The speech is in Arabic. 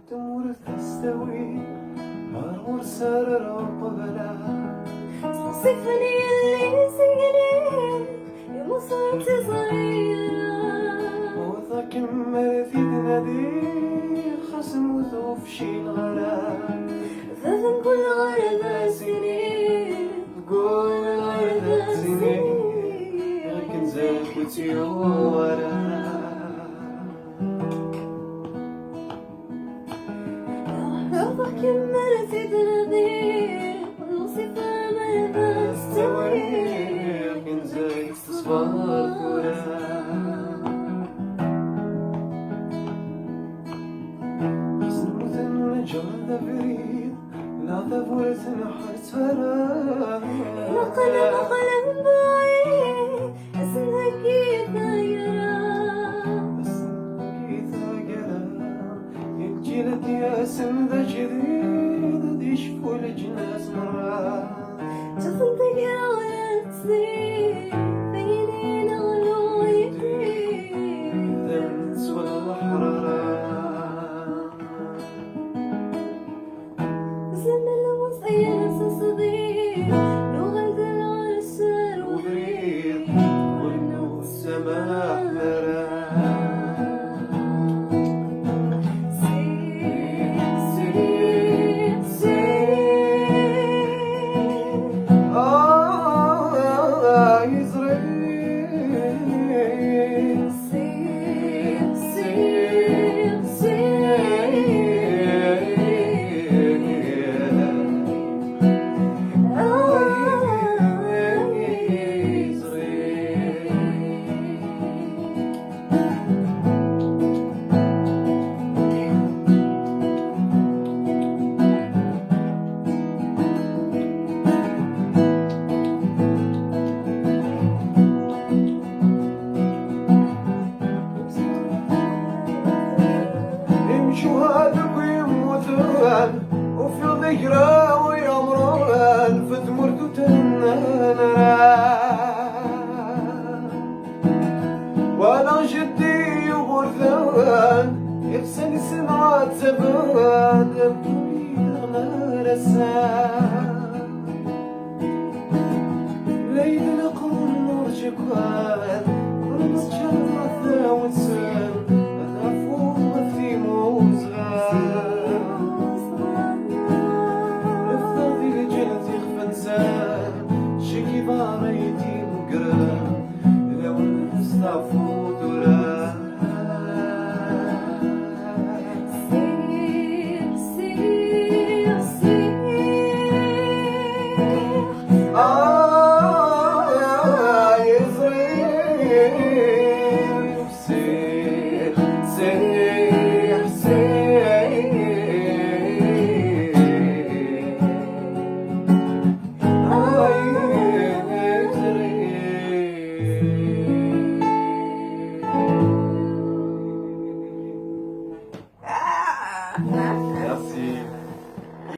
تمور تستوي هرور سرر وقبلا صفني اللي سجنين يا مصر صغيرة وذاك مرثي تنادي خصم وثوف شي الغلا فهم كل غربة سنين تقول الأرض سنين لكن زاد وتيورا رضاك مرتي تنادي والوصفة ما بستوي لكن زاد تصبر كورا جرد بريد لا ثبورة حرت فلا قلم بعيد اسمك يتغير جيلت يا سن ذا جديد يشفوا الجناس مرة تصدق يا ولد سنين بيني نغلو يدين ذنس والحرارة زمن الموس أياس صديق لغة العرس وبريد كل السماء مرة وفي ذكرى ويمران في ثمرت تنانا ولا جدي وغرثان يغسل سمعات زبان يبكي غير السان ليل نقول نور جبال كل مسجد مثا وسان